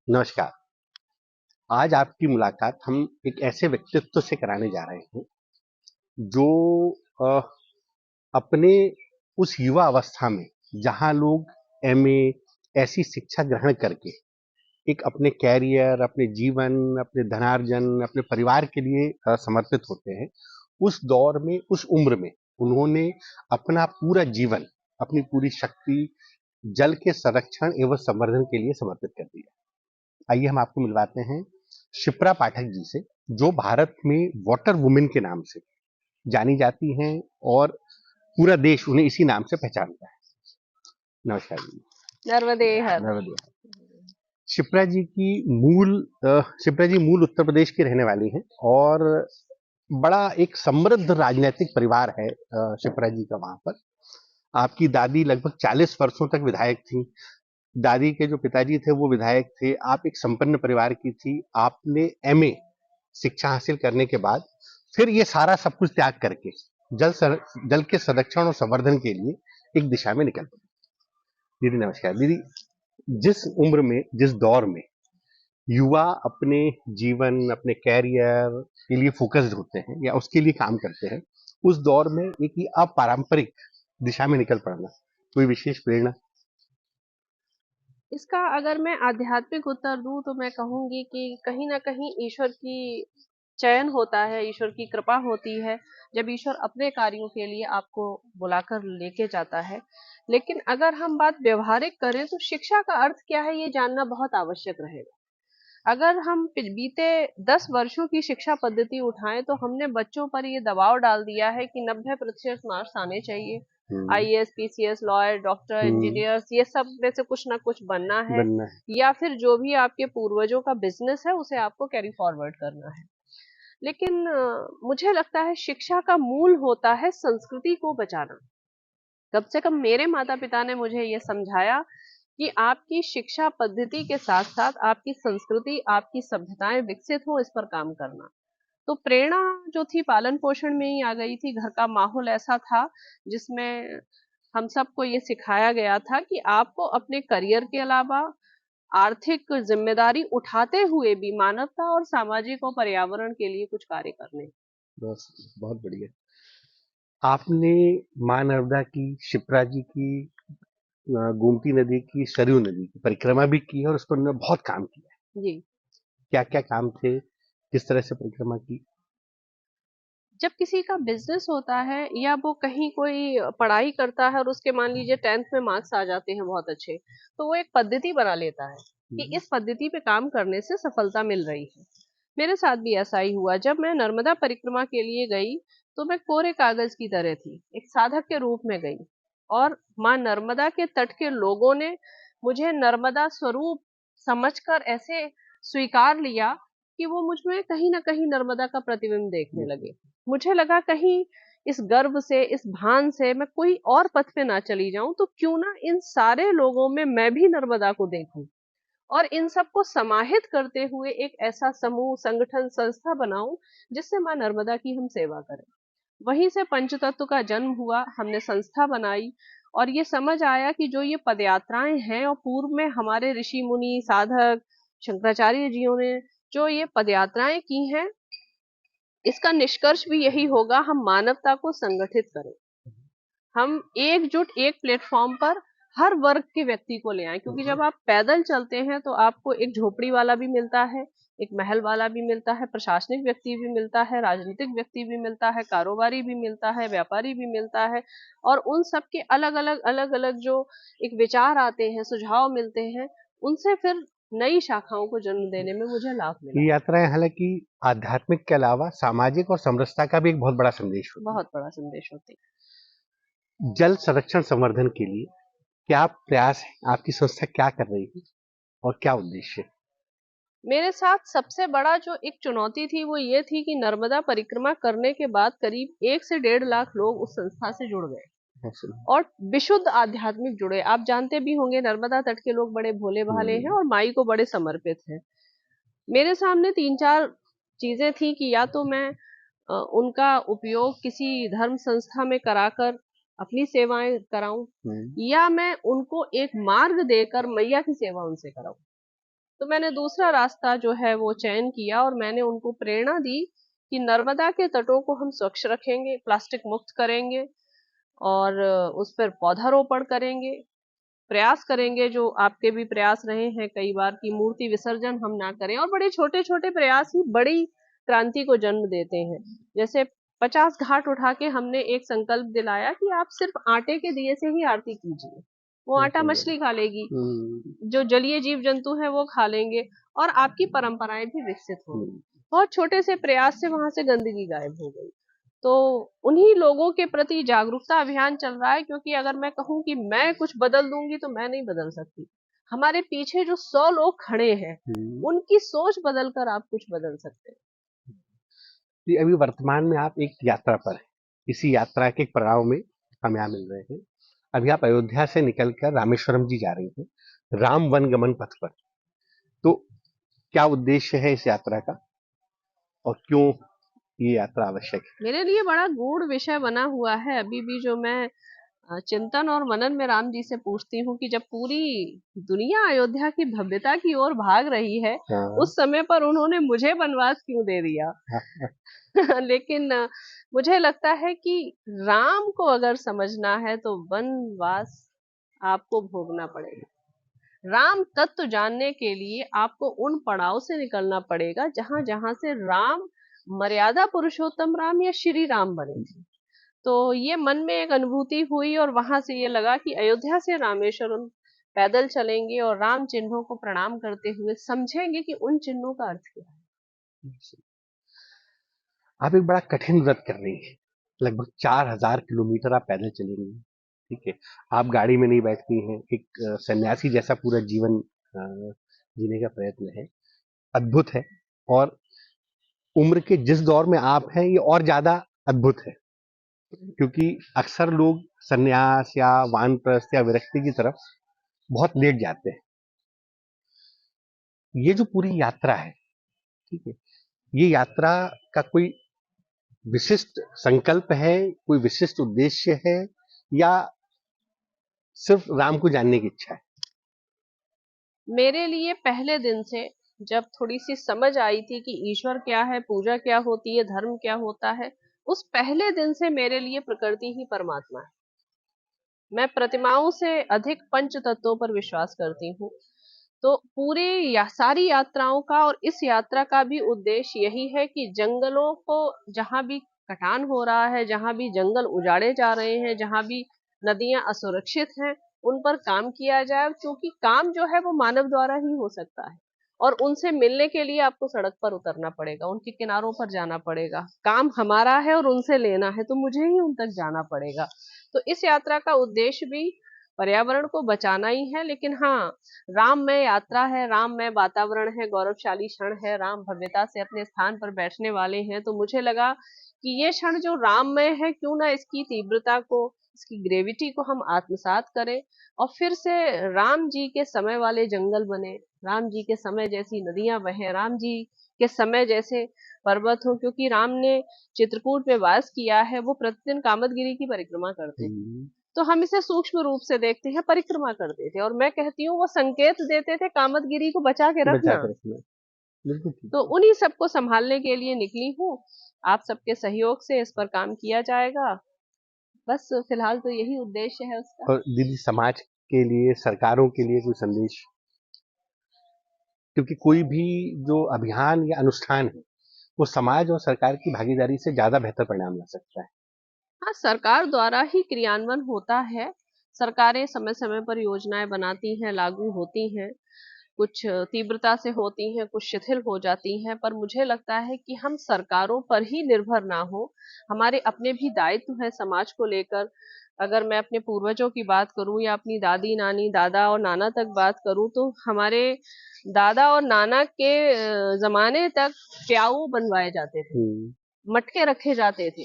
नमस्कार। आज आपकी मुलाकात हम एक ऐसे व्यक्तित्व से कराने जा रहे हैं जो अ, अपने उस युवा अवस्था में जहां लोग एमए ऐसी शिक्षा ग्रहण करके एक अपने कैरियर, अपने जीवन, अपने धनार्जन, अपने परिवार के लिए समर्पित होते हैं। उस दौर में, उस उम्र में उन्होंने अपना पूरा जीवन, अपनी पूरी शक्ति जल के संरक्षण एवं संवर्धन के लिए समर्पित कर दिया। आइए हम आपको मिलवाते हैं शिप्रा पाठक जी से, जो भारत में वाटर वुमेन के नाम से जानी जाती हैं और पूरा देश उन्हें इसी नाम से पहचानता है। नमस्कार जी। नर्मदे हर। नर्मदे। शिप्रा जी की शिप्रा जी मूल उत्तर प्रदेश की रहने वाली हैं और बड़ा एक समृद्ध राजनीतिक परिवार है शिप्रा जी का वहां पर। आपकी दादी लगभग 40 वर्षों तक विधायक थी। दादी के जो पिताजी थे वो विधायक थे। आप एक संपन्न परिवार की थी। आपने एमए शिक्षा हासिल करने के बाद फिर ये सारा सब कुछ त्याग करके जल के संरक्षण और संवर्धन के लिए एक दिशा में निकल पड़े। दीदी नमस्कार। दीदी, जिस उम्र में, जिस दौर में युवा अपने जीवन, अपने कैरियर के लिए फोकस्ड होते हैं या उसके लिए काम करते हैं, उस दौर में एक ही अपारंपरिक दिशा में निकल पड़ना, कोई विशेष प्रेरणा? इसका अगर मैं आध्यात्मिक उत्तर दूं तो मैं कहूंगी कि कहीं ना कहीं ईश्वर की चयन होता है, ईश्वर की कृपा होती है जब ईश्वर अपने कार्यों के लिए आपको बुलाकर लेके जाता है। लेकिन अगर हम बात व्यवहारिक करें तो शिक्षा का अर्थ क्या है ये जानना बहुत आवश्यक रहेगा। अगर हम बीते 10 वर्षों की शिक्षा पद्धति उठाएं तो हमने बच्चों पर ये दबाव डाल दिया है कि 90% मार्क्स आने चाहिए। हम्म। आईएएस, पीसीएस, लॉयर, डॉक्टर, हम्म। इंजीनियर्स, ये सब में से कुछ ना कुछ बनना है, बनना है। या फिर जो भी आपके पूर्वजों का बिजनेस है उसे आपको कैरी फॉरवर्ड करना है। लेकिन मुझे लगता है शिक्षा का मूल होता है संस्कृति को बचाना। कम से कम मेरे माता पिता ने मुझे ये समझाया कि आपकी शिक्षा पद्धति के साथ साथ आपकी संस्कृति, आपकी सभ्यताएं विकसित हो, इस पर काम करना। तो प्रेरणा जो थी पालन पोषण में ही आ गई थी। घर का माहौल ऐसा था जिसमें हम सबको ये सिखाया गया था कि आपको अपने करियर के अलावा आर्थिक जिम्मेदारी उठाते हुए भी मानवता और सामाजिक और पर्यावरण के लिए कुछ कार्य करने। बस, बहुत बढ़िया। आपने माँ नर्मदा की, शिप्रा जी की, गोमती नदी की, सरयू नदी की परिक्रमा भी की है और उस पर उन्होंने बहुत काम किया है। जी। क्या क्या काम थे, किस तरह से परिक्रमा की? जब किसी का बिजनेस होता है या वो कहीं कोई पढ़ाई करता है और उसके मान लीजिए 10th में मार्क्स आ जाते हैं बहुत अच्छे, तो वो एक पद्धति बना लेता है कि इस पद्धति पे काम करने से सफलता मिल रही है। मेरे साथ भी ऐसा ही हुआ। जब मैं नर्मदा परिक्रमा के लिए गई तो मैं कोरे कागज की तरह थी, एक साधक के रूप में गई। और माँ नर्मदा के तट के लोगों ने मुझे नर्मदा स्वरूप समझकर ऐसे स्वीकार लिया कि वो मुझ में कहीं ना कहीं नर्मदा का प्रतिबिंब देखने लगे। मुझे लगा कहीं इस गर्व से, इस भान से मैं कोई और पथ पे ना चली जाऊं, तो क्यों ना इन सारे लोगों में मैं भी नर्मदा को देखूं और इन सबको समाहित करते हुए एक ऐसा समूह, संगठन, संस्था बनाऊं जिससे माँ नर्मदा की हम सेवा करें। वहीं से पंचतत्व का जन्म हुआ, हमने संस्था बनाई और ये समझ आया कि जो ये पदयात्राएं हैं और पूर्व में हमारे ऋषि मुनि साधक शंकराचार्य जियों ने जो ये पदयात्राएं की हैं, इसका निष्कर्ष भी यही होगा, हम मानवता को संगठित करें। हम एकजुट एक प्लेटफॉर्म पर हर वर्ग के व्यक्ति को ले आए, क्योंकि जब आप पैदल चलते हैं तो आपको एक झोपड़ी वाला भी मिलता है, एक महल वाला भी मिलता है, प्रशासनिक व्यक्ति भी मिलता है, राजनीतिक व्यक्ति भी मिलता है, कारोबारी भी मिलता है, व्यापारी भी मिलता है। और उन सबके अलग अलग जो एक विचार आते हैं, सुझाव मिलते हैं, उनसे फिर नई शाखाओं को जन्म देने में मुझे लाभ मिला। ये यात्राएं हालांकि आध्यात्मिक के अलावा सामाजिक और समरसता का भी एक बहुत बड़ा संदेश होती बहुत बड़ा संदेश होती है। है। जल संरक्षण संवर्धन के लिए क्या प्रयास है? आपकी संस्था क्या कर रही है और क्या उद्देश्य है? मेरे साथ सबसे बड़ा जो एक चुनौती थी वो ये थी कि नर्मदा परिक्रमा करने के बाद करीब 1 से 1.5 लाख लोग उस संस्था से जुड़ गए और विशुद्ध आध्यात्मिक जुड़े। आप जानते भी होंगे नर्मदा तट के लोग बड़े भोले भाले हैं और माई को बड़े समर्पित हैं। मेरे सामने 3-4 चीजें थी कि या तो मैं उनका उपयोग किसी धर्म संस्था में कराकर अपनी सेवाएं कराऊं, या मैं उनको एक मार्ग देकर मैया की सेवा उनसे कराऊं। तो मैंने दूसरा रास्ता जो है वो चयन किया और मैंने उनको प्रेरणा दी कि नर्मदा के तटों को हम स्वच्छ रखेंगे, प्लास्टिक मुक्त करेंगे और उस पर पौधारोपण करेंगे, प्रयास करेंगे जो आपके भी प्रयास रहे हैं कई बार कि मूर्ति विसर्जन हम ना करें। और बड़े छोटे छोटे प्रयास ही बड़ी क्रांति को जन्म देते हैं। जैसे 50 घाट उठा के हमने एक संकल्प दिलाया कि आप सिर्फ आटे के दिए से ही आरती कीजिए, वो आटा बिल्कुल। मछली खा लेगी, हम्म। जो जलीय जीव जंतु है वो खा लेंगे और आपकी परंपराएं भी विकसित होंगी। हम्म। बहुत छोटे से प्रयास से वहां से गंदगी गायब हो गई। तो उन्हीं लोगों के प्रति जागरूकता अभियान चल रहा है, क्योंकि अगर मैं कहूँ कि मैं कुछ बदल दूंगी तो मैं नहीं बदल सकती। हमारे पीछे जो 100 लोग खड़े हैं हम्म। उनकी सोच बदलकर आप कुछ बदल सकते हैं। जी, अभी वर्तमान में आप एक यात्रा पर हैं। इसी यात्रा के एक पड़ाव में हम यहाँ मिल रहे हैं। अभी आप अयोध्या से निकलकर रामेश्वरम जी जा रही हैं, राम वन गमन पथ पर। तो क्या उद्देश्य है इस यात्रा का और क्यों ये यात्रा आवश्यक है? मेरे लिए बड़ा गूढ़ विषय बना हुआ है अभी भी, जो मैं चिंतन और मनन में राम जी से पूछती हूँ कि जब पूरी दुनिया अयोध्या की भव्यता की ओर भाग रही है, हाँ। उस समय पर उन्होंने मुझे वनवास क्यों दे दिया। लेकिन मुझे लगता है कि राम को अगर समझना है तो वनवास आपको भोगना पड़ेगा। राम तत्व जानने के लिए आपको उन पड़ाव से निकलना पड़ेगा जहां जहां से राम मर्यादा पुरुषोत्तम राम या श्री राम बने थे। तो ये मन में एक अनुभूति हुई और वहां से ये लगा कि अयोध्या से रामेश्वरम पैदल चलेंगे और राम चिन्हों को प्रणाम करते हुए समझेंगे कि उन चिन्हों का अर्थ क्या है। आप एक बड़ा कठिन व्रत कर रही हैं। लगभग 4000 किलोमीटर आप पैदल चलेंगी। ठीक है। आप गाड़ी में नहीं बैठती हैं। एक सन्यासी जैसा पूरा जीवन जीने का प्रयत्न है। अद्भुत है। और उम्र के जिस दौर में आप हैं ये और ज्यादा अद्भुत है, क्योंकि अक्सर लोग सन्यास या वानप्रस्थ या विरक्ति की तरफ बहुत लेट जाते हैं। ये जो पूरी यात्रा है, ठीक है, ये यात्रा का कोई विशिष्ट संकल्प है, कोई विशिष्ट उद्देश्य है, या सिर्फ राम को जानने की इच्छा है? मेरे लिए पहले दिन से जब थोड़ी सी समझ आई थी कि ईश्वर क्या है, पूजा क्या होती है, धर्म क्या होता है, उस पहले दिन से मेरे लिए प्रकृति ही परमात्मा है। मैं प्रतिमाओं से अधिक पंच तत्वों पर विश्वास करती हूँ। तो पूरे या सारी यात्राओं का और इस यात्रा का भी उद्देश्य यही है कि जंगलों को, जहां भी कटान हो रहा है, जहां भी जंगल उजाड़े जा रहे हैं, जहां भी नदियां असुरक्षित हैं, उन पर काम किया जाए, क्योंकि काम जो है वो मानव द्वारा ही हो सकता है। और उनसे मिलने के लिए आपको सड़क पर उतरना पड़ेगा, उनके किनारों पर जाना पड़ेगा। काम हमारा है और उनसे लेना है, तो मुझे ही उन तक जाना पड़ेगा। तो इस यात्रा का उद्देश्य भी पर्यावरण को बचाना ही है। लेकिन हाँ, राममय यात्रा है, राममय वातावरण है, गौरवशाली क्षण है, राम भव्यता से अपने स्थान पर बैठने वाले हैं। तो मुझे लगा कि ये क्षण जो राममय है, क्यों ना इसकी तीव्रता को, इसकी ग्रेविटी को हम आत्मसात करें और फिर से राम जी के समय वाले जंगल बने, राम जी के समय जैसी नदियां बहें, राम जी के समय जैसे पर्वत हो। क्योंकि राम ने चित्रकूट में वास किया है, वो प्रतिदिन कामदगिरी की परिक्रमा करते हैं। हम्म। तो हम इसे सूक्ष्म रूप से देखते हैं, परिक्रमा करते थे, और मैं कहती हूँ वो संकेत देते थे कामदगिरी को बचा के बचा रखना। कर रखना। बिल्कुल ठीक तो है। उन्हीं सबको संभालने के लिए निकली हूँ। आप सबके सहयोग से इस पर काम किया जाएगा। बस फिलहाल तो यही उद्देश्य है उसका। और दीदी, समाज के लिए, सरकारों के लिए कोई संदेश? क्योंकि कोई भी जो अभियान या अनुष्ठान है, वो समाज और सरकार की भागीदारी से ज्यादा बेहतर परिणाम ला सकता है। हाँ, सरकार द्वारा ही क्रियान्वयन होता है। सरकारें समय समय पर योजनाएं बनाती हैं, लागू होती हैं, कुछ तीव्रता से होती हैं, कुछ शिथिल हो जाती हैं। पर मुझे लगता है कि हम सरकारों पर ही निर्भर ना हो, हमारे अपने भी दायित्व है समाज को लेकर। अगर मैं अपने पूर्वजों की बात करूं या अपनी दादी नानी दादा और नाना तक बात करूं, तो हमारे दादा और नाना के जमाने तक प्याऊ बनवाए जाते थे, हम्म। मटके रखे जाते थे।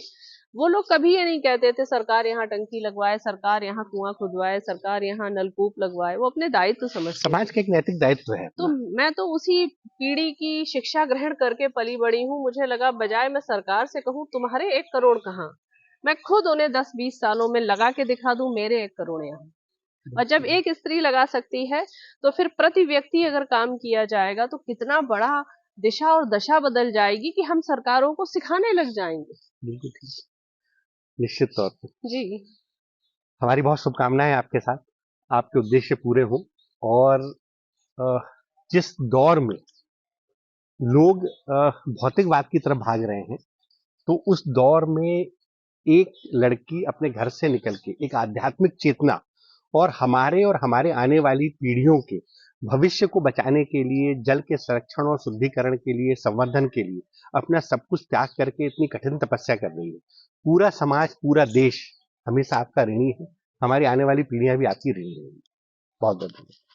वो लोग कभी ये नहीं कहते थे सरकार यहाँ टंकी लगवाए, सरकार यहाँ कुआं खुदवाए, सरकार यहाँ नलकूप लगवाए। वो अपने दायित्व समझते थे। समाज का एक नैतिक दायित्व है तो अपना। मैं तो उसी पीढ़ी की शिक्षा ग्रहण करके पली बड़ी हूँ। मुझे लगा बजाय मैं सरकार से कहूँ तुम्हारे 1 करोड़ कहाँ, मैं खुद उन्हें 10-20 सालों में लगा के दिखा दूं मेरे 1 करोड़ यहाँ। और जब एक स्त्री लगा सकती है, तो फिर प्रति व्यक्ति अगर काम किया जाएगा तो कितना बड़ा दिशा और दशा बदल जाएगी कि हम सरकारों को सिखाने लग जाएंगे। बिल्कुल ठीक, निश्चित तौर पर। जी। हमारी बहुत शुभकामनाएं आपके साथ, आपके उद्देश्य पूरे हों। और अ, जिस दौर में लोग भौतिकवाद की तरफ भाग रहे हैं, तो उस दौर में एक लड़की अपने घर से निकल के एक आध्यात्मिक चेतना और हमारे आने वाली पीढ़ियों के भविष्य को बचाने के लिए, जल के संरक्षण और शुद्धिकरण के लिए, संवर्धन के लिए अपना सब कुछ त्याग करके इतनी कठिन तपस्या कर रही है। पूरा समाज, पूरा देश हमेशा आपका ऋणी है। हमारी आने वाली पीढ़ियां भी आपकी ऋणी रहेंगी। बहुत बहुत धन्यवाद।